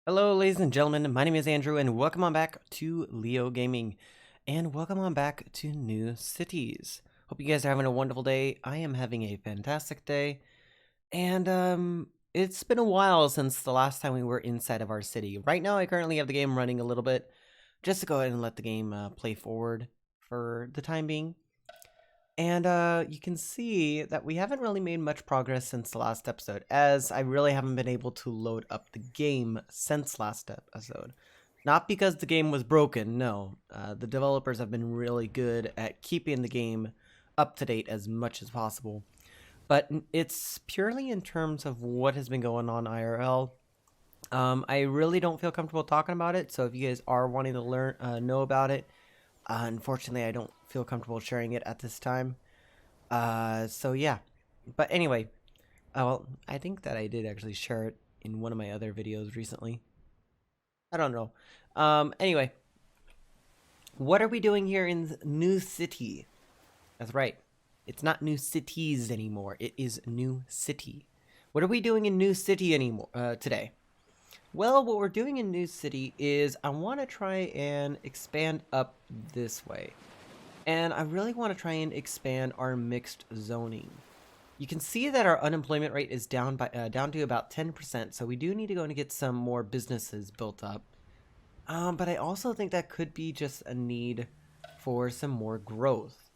Hello, ladies and gentlemen. My name is Andrew, and welcome on back to Leo Gaming, and welcome on back to New Cities. Hope you guys are having a wonderful day. I am having a fantastic day, and it's been a while since the last time we were inside of our city. Right now, I currently have the game running a little bit, just to go ahead and let the game play forward for the time being. And you can see that we haven't really made much progress since the last episode, as I really haven't been able to load up the game since last episode. Not because the game was broken, no. The developers have been really good at keeping the game up to date as much as possible. But it's purely in terms of what has been going on IRL. I really don't feel comfortable talking about it, so if you guys are wanting to know about it, unfortunately I don't feel comfortable sharing it at this time. So yeah. But anyway, well, I think that I did actually share it in one of my other videos recently. I don't know. Anyway, what are we doing here in New City? That's right. It's not New Cities anymore. It is New City. What are we doing in New City anymore today? Well, what we're doing in New City is I want to try and expand up this way. And I really want to try and expand our mixed zoning. You can see that our unemployment rate is down to about 10%, so we do need to go and get some more businesses built up. But I also think that could be just a need for some more growth.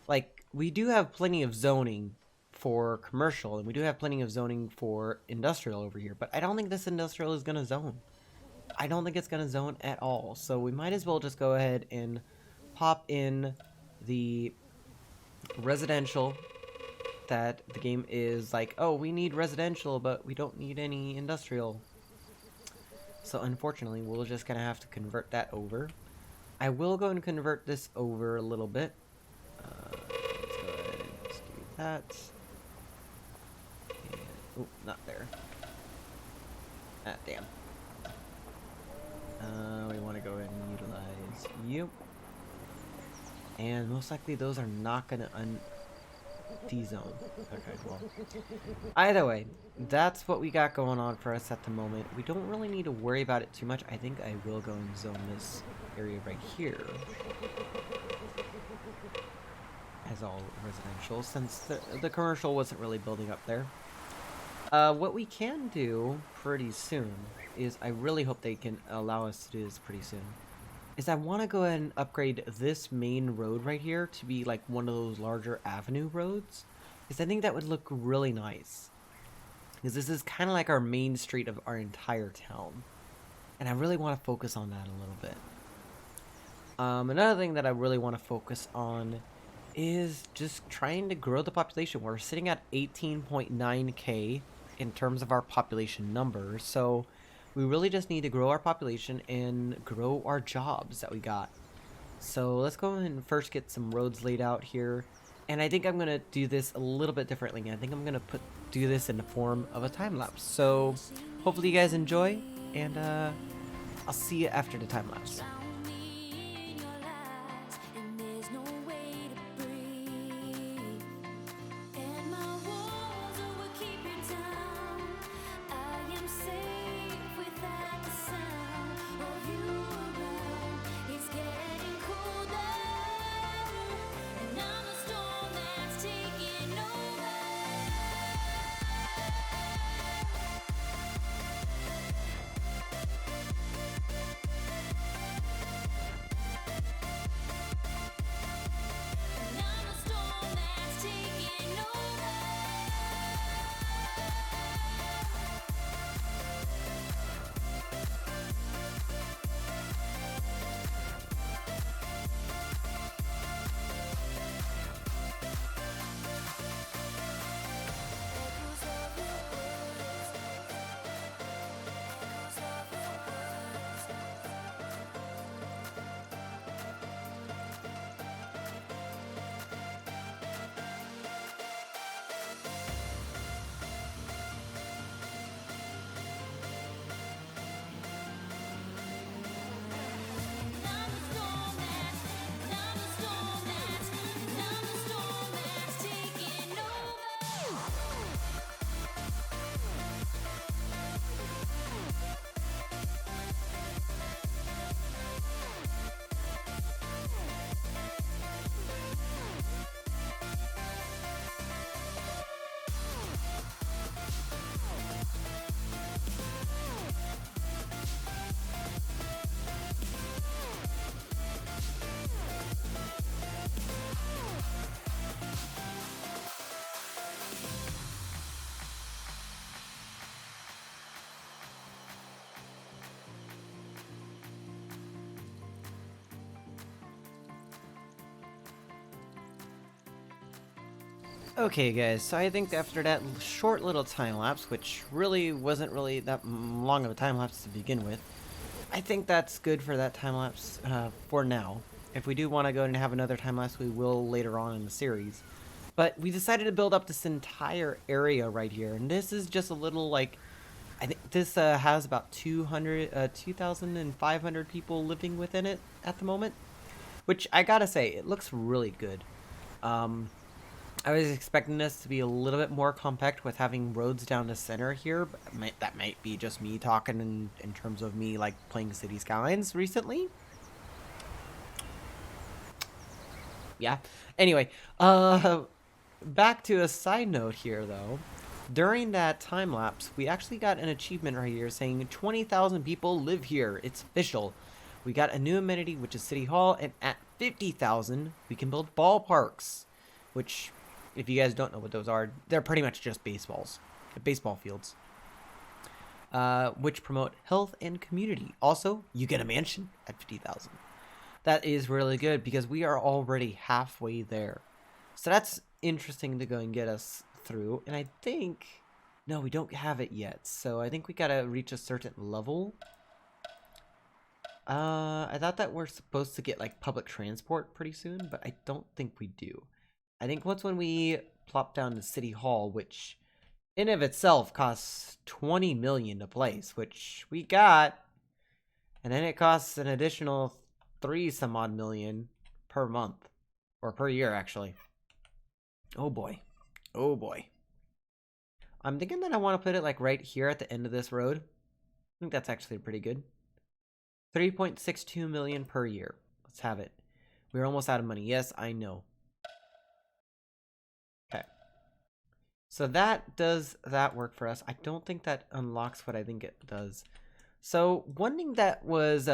Like, we do have plenty of zoning for commercial, and we do have plenty of zoning for industrial over here, but I don't think this industrial is going to zone. I don't think it's going to zone at all, so we might as well just go ahead and pop in the residential that the game is like, oh, we need residential, but we don't need any industrial. So unfortunately, we're just gonna have to convert that over. I will go and convert this over a little bit. Let's go ahead and let's do that. And, oh, not there. Ah, damn. We want to go ahead and utilize you. And most likely those are not gonna D-zone. Okay, well. Either way, that's what we got going on for us at the moment. We don't really need to worry about it too much. I think I will go and zone this area right here as all residential, since the commercial wasn't really building up there. What we can do pretty soon is, I really hope they can allow us to do this pretty soon, is I want to go ahead and upgrade this main road right here to be like one of those larger avenue roads, because I think that would look really nice, because this is kind of like our main street of our entire town, and I really want to focus on that a little bit. Another thing that I really want to focus on is just trying to grow the population. We're sitting at 18.9k in terms of our population number, so we really just need to grow our population and grow our jobs that we got. So let's go ahead and first get some roads laid out here. And I think I'm going to do this a little bit differently. I think I'm going to do this in the form of a time lapse. So hopefully you guys enjoy, and I'll see you after the time lapse. Okay, guys, so I think after that short little time lapse, which really wasn't really that long of a time lapse to begin with, I think that's good for that time lapse for now. If we do want to go and have another time lapse, we will later on in the series. But we decided to build up this entire area right here, and this is just a little like I think this has about 2,500 people living within it at the moment, which I gotta say, it looks really good. Um, I was expecting this to be a little bit more compact with having roads down the center here, but that might be just me talking in terms of me like playing City Skylines recently. Yeah. Anyway, back to a side note here though. During that time lapse, we actually got an achievement right here saying 20,000 people live here. It's official. We got a new amenity, which is City Hall, and at 50,000, we can build ballparks, which, if you guys don't know what those are, they're pretty much just baseball fields, which promote health and community. Also, you get a mansion at 50,000. That is really good because we are already halfway there. So that's interesting to go and get us through. And I think, no, we don't have it yet. So I think we gotta reach a certain level. I thought that we're supposed to get like public transport pretty soon, but I don't think we do. I think once when we plop down to City Hall, which in of itself costs 20 million to place, which we got, and then it costs an additional 3 some odd million per month, or per year actually. Oh boy. Oh boy. I'm thinking that I want to put it like right here at the end of this road. I think that's actually pretty good. 3.62 million per year. Let's have it. We're almost out of money. Yes, I know. Okay. So that does that work for us. I don't think that unlocks what I think it does. So one thing that was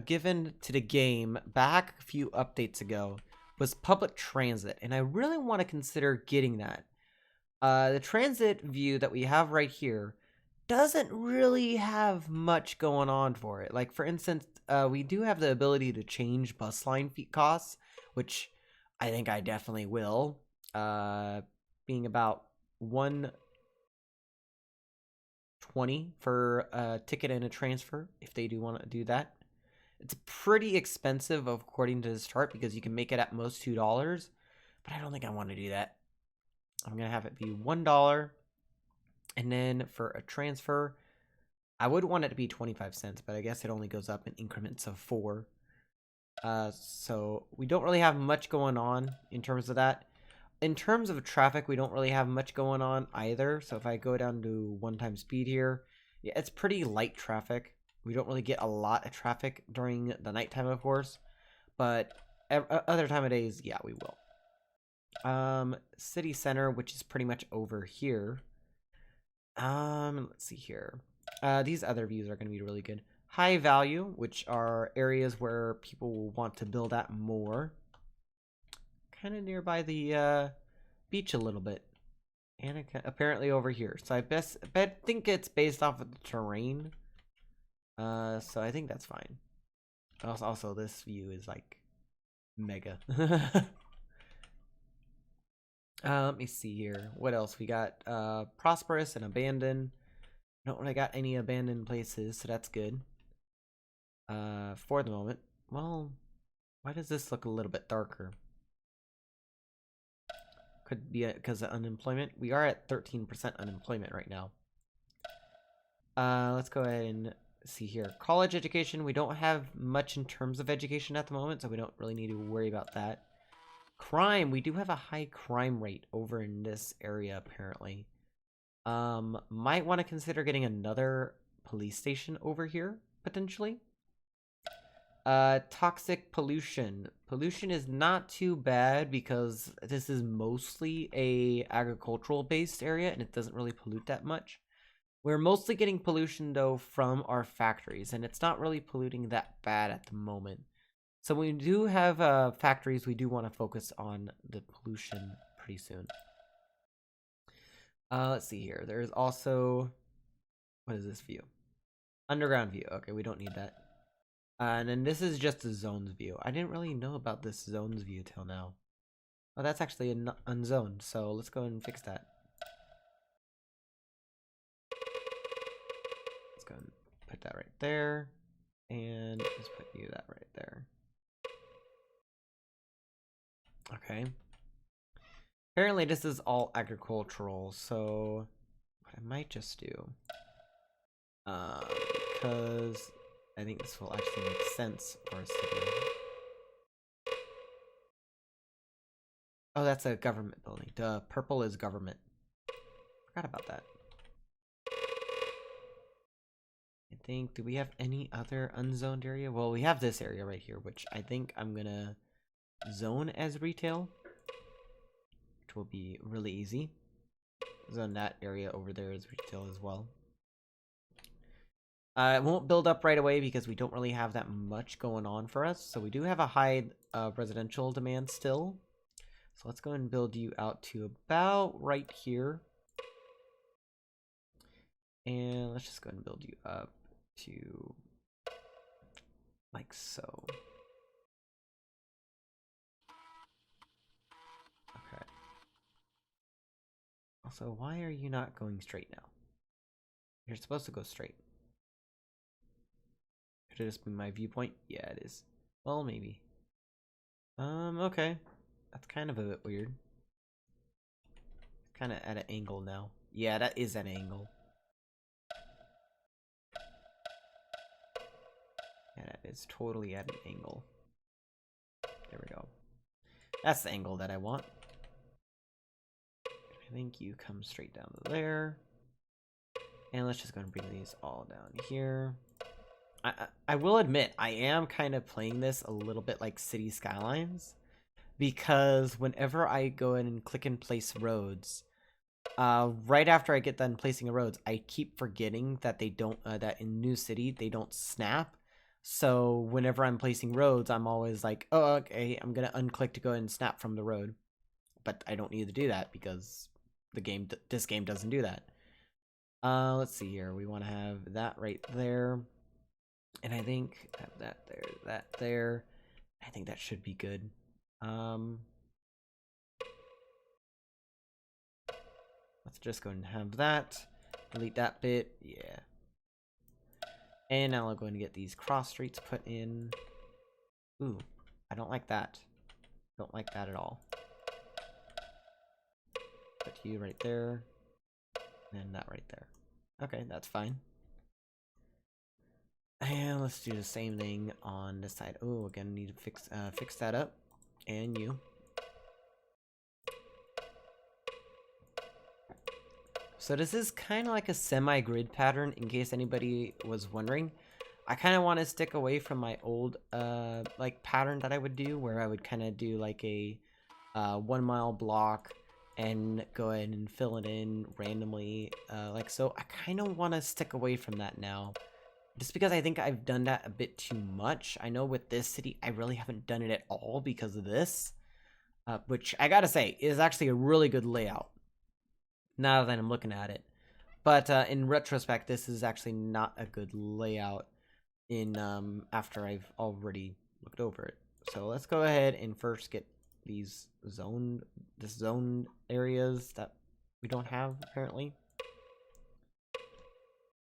given to the game back a few updates ago was public transit, and I really want to consider getting that. The transit view that we have right here doesn't really have much going on for it. Like, for instance, we do have the ability to change bus line fee costs, which I think I definitely will, being about 120 for a ticket and a transfer if they do want to do that. It's pretty expensive according to this chart because you can make it at most $2, but I don't think I want to do that. I'm gonna have it be $1, and then for a transfer, I would want it to be 25 cents, but I guess it only goes up in increments of 4. So we don't really have much going on in terms of that. In terms of traffic, we don't really have much going on either. So if I go down to 1 time speed here, yeah, it's pretty light traffic. We don't really get a lot of traffic during the nighttime, of course, but other time of days, yeah, we will. City center, which is pretty much over here. Let's see here. These other views are going to be really good. High value, which are areas where people will want to build at more. Kind of nearby the beach a little bit. And apparently over here. So I think it's based off of the terrain. So I think that's fine. Also, this view is like mega. Let me see here. What else? We got prosperous and abandoned. Don't really got any abandoned places, so that's good. For the moment. Well, why does this look a little bit darker? Could be because of unemployment. We are at 13% unemployment right now. Let's go ahead and see here. College education. We don't have much in terms of education at the moment, so we don't really need to worry about that. Crime. We do have a high crime rate over in this area, apparently. Might want to consider getting another police station over here, potentially. Toxic pollution. Pollution is not too bad because this is mostly a agricultural based area and it doesn't really pollute that much. We're mostly getting pollution though from our factories, and it's not really polluting that bad at the moment. So when we do have factories, we do want to focus on the pollution pretty soon. Let's see here. There's also, what is this view? Underground view. Okay, we don't need that. And then this is just the zones view. I didn't really know about this zones view till now. Oh, that's actually unzoned, so let's go and fix that. Let's go and put that right there. And let's put you that right there. Okay. Apparently this is all agricultural, so what I might just do, because I think this will actually make sense for us to do. Oh, that's a government building. Duh, purple is government. Forgot about that. I think, do we have any other unzoned area? Well, we have this area right here, which I think I'm gonna zone as retail, which will be really easy. Zone that area over there as retail as well. It won't build up right away because we don't really have that much going on for us. So we do have a high residential demand still. So let's go and build you out to about right here. And let's just go ahead and build you up to like so. Okay. Also, why are you not going straight now? You're supposed to go straight. Could it just be my viewpoint? Yeah, it is. Well, maybe. Okay. That's kind of a bit weird. Kind of at an angle now. Yeah, that is an angle. Yeah, that is totally at an angle. There we go. That's the angle that I want. I think you come straight down to there. And let's just go and bring these all down here. I will admit, I am kind of playing this a little bit like City Skylines. Because whenever I go in and click and place roads, right after I get done placing roads, I keep forgetting that they don't, that in New City, they don't snap. So whenever I'm placing roads, I'm always like, oh, okay, I'm going to unclick to go and snap from the road. But I don't need to do that because this game doesn't do that. Let's see here. We want to have that right there. And I think have that there, that there. I think that should be good. Let's just go and have that. Delete that bit. Yeah. And now I'm going to get these cross streets put in. Ooh, I don't like that. Don't like that at all. Put you right there. And that right there. Okay, that's fine. And let's do the same thing on this side. Oh, again, need to fix that up. And you. So this is kind of like a semi-grid pattern, in case anybody was wondering. I kind of want to stick away from my old like pattern that I would do, where I would kind of do like a 1 mile block and go ahead and fill it in randomly like so. I kind of want to stick away from that now, just because I think I've done that a bit too much. I know with this city, I really haven't done it at all because of this, which I gotta say is actually a really good layout now that I'm looking at it. But in retrospect, this is actually not a good layout in after I've already looked over it. So let's go ahead and first get these zoned areas that we don't have apparently.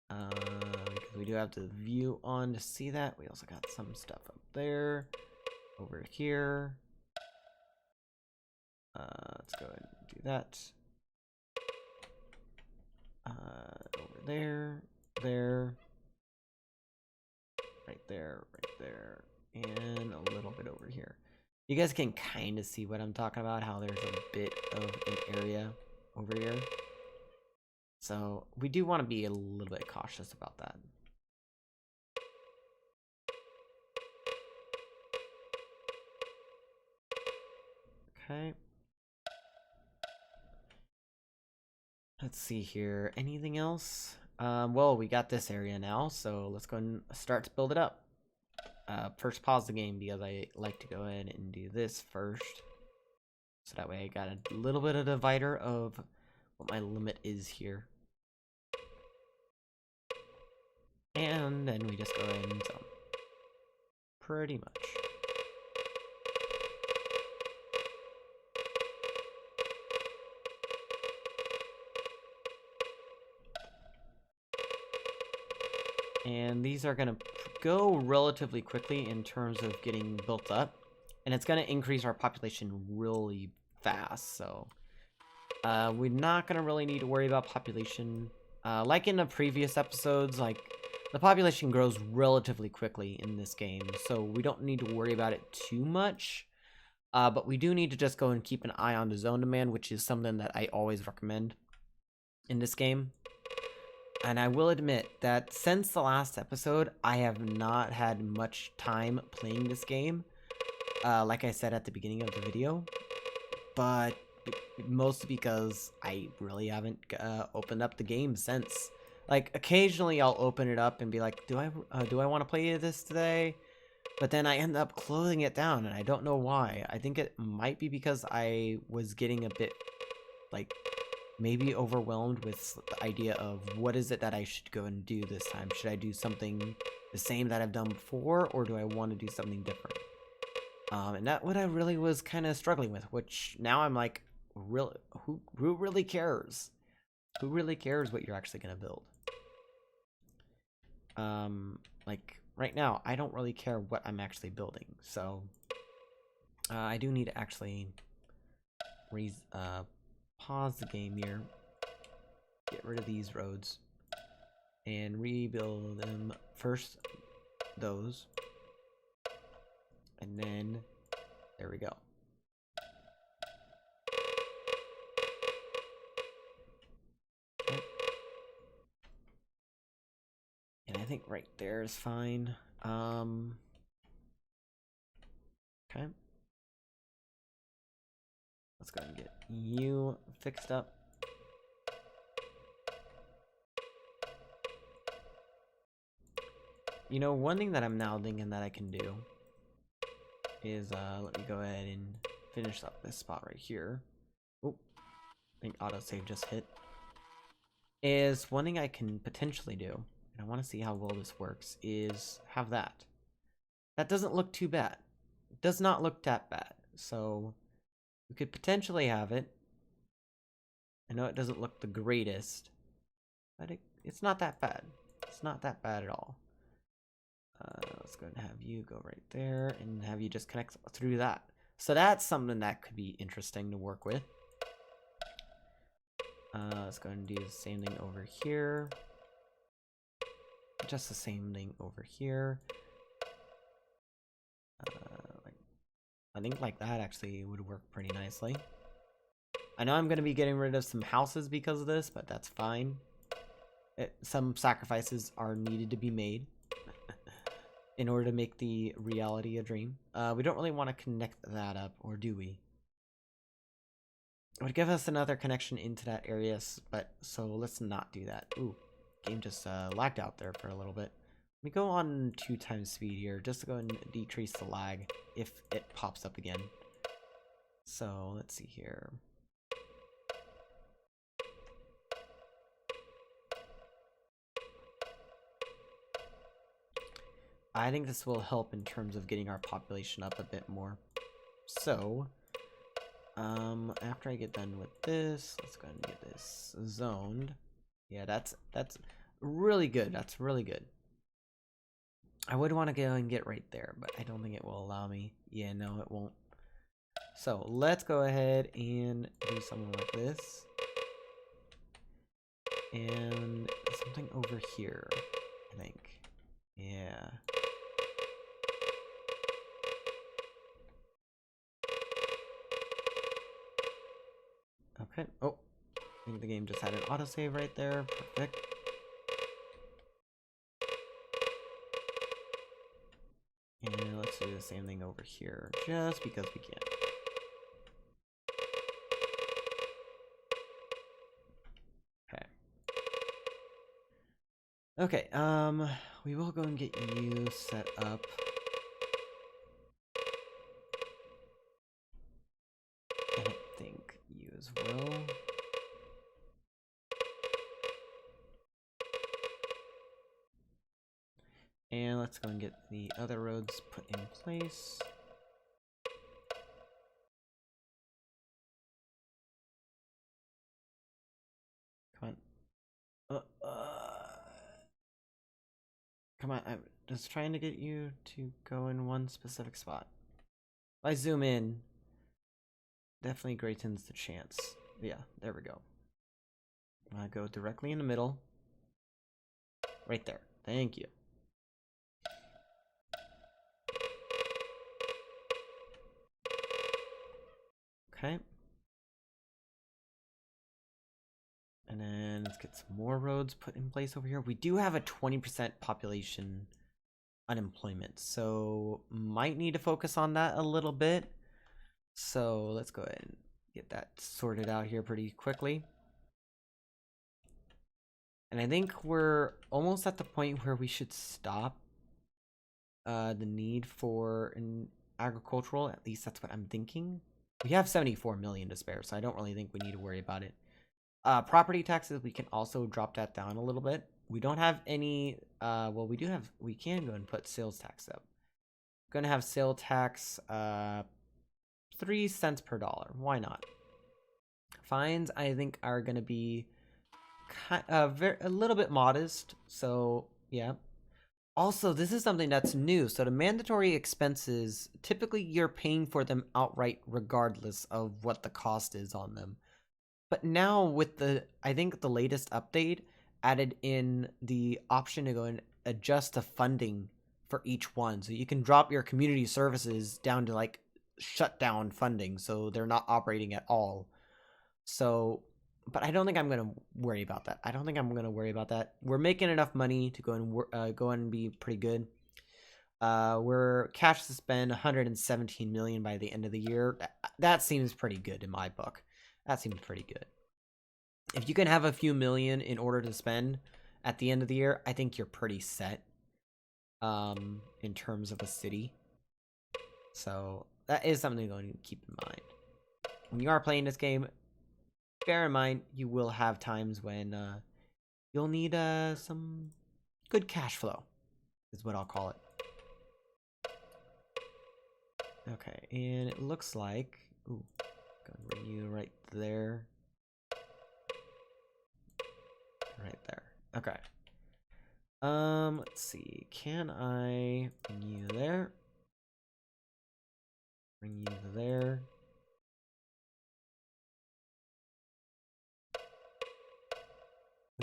Because we do have the view on to see that. We also got some stuff up there, over here. Let's go ahead and do that. Over there, right there, and a little bit over here. You guys can kind of see what I'm talking about, how there's a bit of an area over here. So we do want to be a little bit cautious about that. Okay. Let's see here. Anything else? Well, we got this area now, so let's go and start to build it up. First pause the game because I like to go ahead and do this first. So that way I got a little bit of divider of what my limit is here. And then we just go ahead and zone. Pretty much. And these are going to go relatively quickly in terms of getting built up. And it's going to increase our population really fast. So we're not going to really need to worry about population. Like in the previous episodes, like the population grows relatively quickly in this game. So we don't need to worry about it too much. But we do need to just go and keep an eye on the zone demand, which is something that I always recommend in this game. And I will admit that since the last episode, I have not had much time playing this game, like I said at the beginning of the video, but mostly because I really haven't opened up the game since. Like, occasionally I'll open it up and be like, do I want to play this today? But then I end up closing it down, and I don't know why. I think it might be because I was getting a bit, like, maybe overwhelmed with the idea of what is it that I should go and do this time. Should I do something the same that I've done before, or do I want to do something different? And that's what I really was kind of struggling with, which now I'm like, really, who really cares? Who really cares what you're actually going to build? Like, right now, I don't really care what I'm actually building, so I do need to actually pause the game here, get rid of these roads, and rebuild them first, those, and then there we go. Okay. And I think right there is fine. Okay. Let's go and get you fixed up. You know, one thing that I'm now thinking that I can do is, let me go ahead and finish up this spot right here. Oh, I think autosave just hit. Is one thing I can potentially do, and I want to see how well this works, is have that. That doesn't look too bad. It does not look that bad. So we could potentially have it. I know it doesn't look the greatest, but it's not that bad. It's not that bad at all. Let's go ahead and have you go right there and have you just connect through that. So that's something that could be interesting to work with. Let's go ahead and do the same thing over here. Just the same thing over here. I think like that actually would work pretty nicely. I know I'm going to be getting rid of some houses because of this, but that's fine. Some sacrifices are needed to be made in order to make the reality a dream. We don't really want to connect that up, or do we? It would give us another connection into that area, but so let's not do that. Ooh, game just lagged out there for a little bit. Let me go on 2 times speed here, just to go and decrease the lag if it pops up again. So let's see here. I think this will help in terms of getting our population up a bit more. So, after I get done with this, let's go ahead and get this zoned. Yeah, that's really good. That's really good. I would want to go and get right there, but I don't think it will allow me. Yeah, no, it won't. So let's go ahead and do something like this. And something over here, I think. Yeah. Okay. Oh, I think the game just had an autosave right there. Perfect. And let's do the same thing over here, just because we can. Okay. Okay, we will go and get you set up. And I think you as well. And let's go and get the other roads put in place. Come on. Come on, I'm just trying to get you to go in one specific spot. If I zoom in, definitely greatens the chance. Yeah, there we go. I'm gonna go directly in the middle. Right there. Thank you. Okay. And then let's get some more roads put in place over here. We do have a 20% population unemployment, so might need to focus on that a little bit. So let's go ahead and get that sorted out here pretty quickly. And I think we're almost at the point where we should stop the need for an agricultural. At least that's what I'm thinking. We have 74 million to spare, so I don't really think we need to worry about it. Property taxes, we can also drop that down a little bit. We don't have any, well, we can go and put sales tax up. Gonna have sale tax, 3 cents per dollar. Why not? Fines, I think, are gonna be a little bit modest. So, yeah. Also, this is something that's new. So the mandatory expenses, typically you're paying for them outright regardless of what the cost is on them. But now with I think the latest update added in the option to go and adjust the funding for each one. So you can drop your community services down to like shut down funding so they're not operating at all. So, but I don't think I'm going to worry about that. I don't think I'm going to worry about that. We're making enough money to go and be pretty good. We're cash to spend 117 million by the end of the year. That seems pretty good in my book. That seems pretty good. If you can have a few million in order to spend at the end of the year, I think you're pretty set in terms of a city. So that is something you're going to keep in mind. When you are playing this game, bear in mind you will have times when you'll need some good cash flow, is what I'll call it. Okay, and it looks like... Ooh, gonna bring you right there. Right there. Okay. Let's see. Can I bring you there? Bring you there.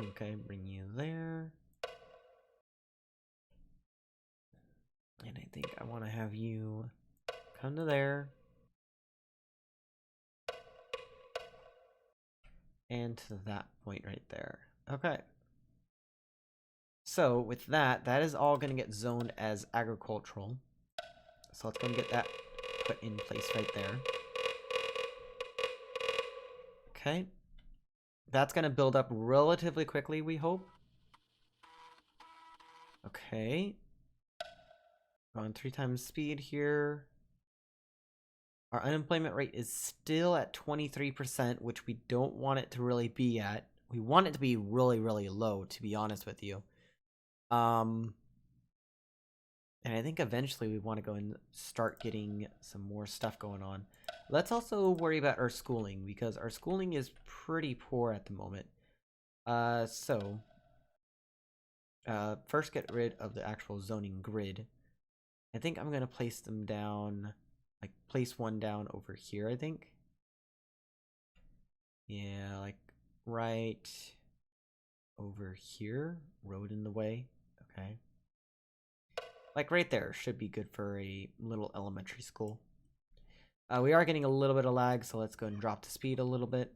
Okay, bring you there. And I think I want to have you come to there. And to that point right there. Okay. So with that, that is all going to get zoned as agricultural. So let's go and get that put in place right there. Okay. That's going to build up relatively quickly, we hope. Okay. On 3 times speed here. Our unemployment rate is still at 23%, which we don't want it to really be at. We want it to be really, really low, to be honest with you. And I think eventually we want to go and start getting some more stuff going on. Let's also worry about our schooling, because our schooling is pretty poor at the moment. First get rid of the actual zoning grid. I think I'm going to place them down... Like, place one down over here, I think. Yeah, like, right over here. Road in the way. Okay. Like, right there should be good for a little elementary school. We are getting a little bit of lag, so let's go and drop the speed a little bit.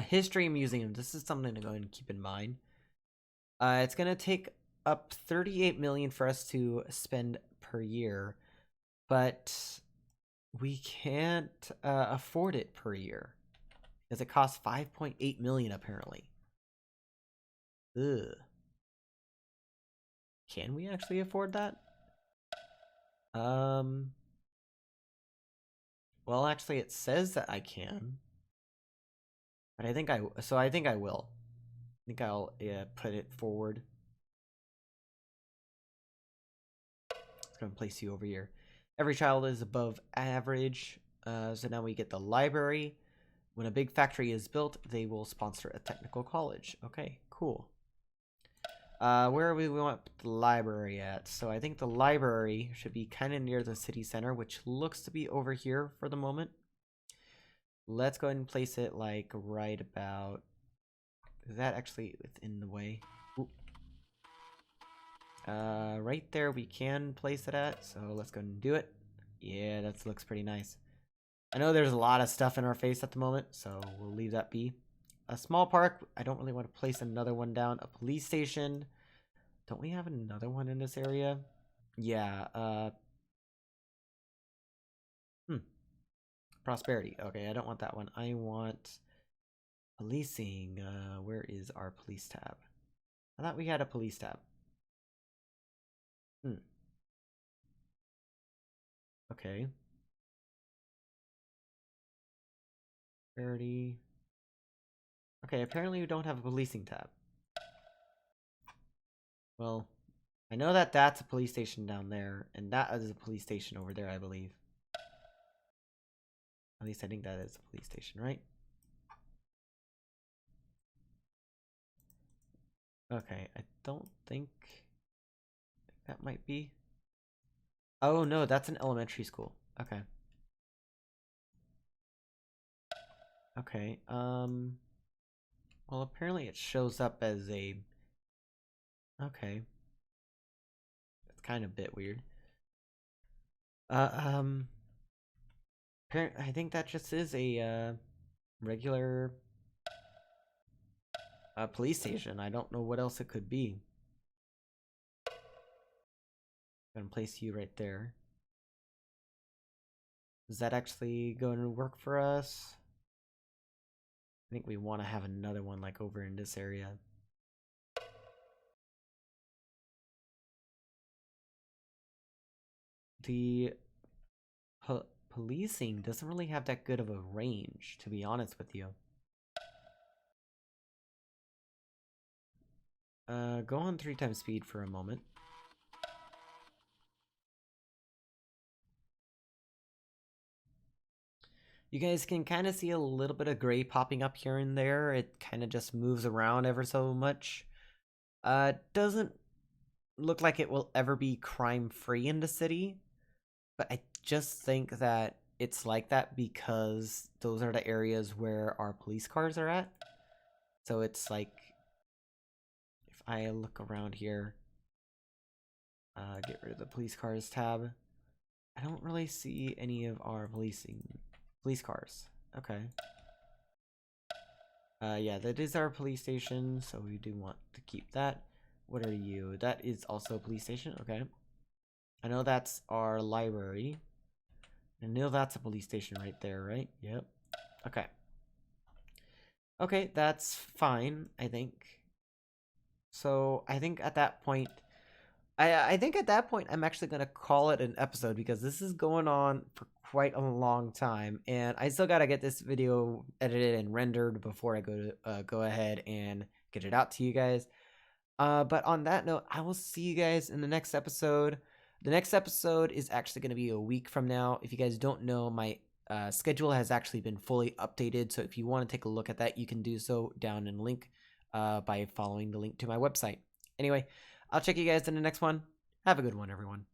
History museum. This is something to go and keep in mind. It's going to take up 38 million for us to spend per year. But we can't afford it per year because it costs 5.8 million apparently. Ugh. Can we actually afford that? Well, actually, it says that I can, but I think I will. I think I'll put it forward. It's gonna place you over here. Every child is above average. So now we get the library. When a big factory is built, they will sponsor a technical college. Okay, cool. Where we want the library at? So I think the library should be kind of near the city center, which looks to be over here for the moment. Let's go ahead and place it like right about. Is that actually within the way? Ooh. Right there we can place it at. So let's go ahead and do it. Yeah, that looks pretty nice. I know there's a lot of stuff in our face at the moment, so we'll leave that be. A small park. I don't really want to place another one down. A police station. Don't we have another one in this area? Yeah, hmm. Prosperity. Okay, I don't want that one. I want policing. Where is our police tab? I thought we had a police tab. Hmm. Okay. Prosperity. Okay, apparently we don't have a policing tab. Well, I know that that's a police station down there, and that is a police station over there, I believe. At least I think that is a police station, right? Okay, I don't think that might be. Oh no, that's an elementary school. Okay. Okay. Well, apparently it shows up as a. Okay. That's kind of a bit weird. Uh, um. I think that just is a regular police station. I don't know what else it could be. I'm gonna place you right there. Is that actually going to work for us? I think we want to have another one like over in this area. The policing doesn't really have that good of a range, to be honest with you. Go on 3 times speed for a moment. You guys can kind of see a little bit of gray popping up here and there. It kind of just moves around ever so much. Doesn't look like it will ever be crime-free in the city, but I just think that it's like that because those are the areas where our police cars are at. So it's like, if I look around here, get rid of the police cars tab. I don't really see any of our police cars. Okay. Yeah, that is our police station, so we do want to keep that. What are you? That is also a police station. Okay. I know that's our library. I know that's a police station right there, right? Yep. Okay. Okay, that's fine, I think. So I think at that point, I think at that point I'm actually gonna call it an episode because this is going on for quite a long time, and I still gotta get this video edited and rendered before I go ahead and get it out to you guys. But on that note, I will see you guys in the next episode. The next episode is actually going to be a week from now. If you guys don't know, my schedule has actually been fully updated. So if you want to take a look at that, you can do so down in the link by following the link to my website. Anyway, I'll check you guys in the next one. Have a good one, everyone.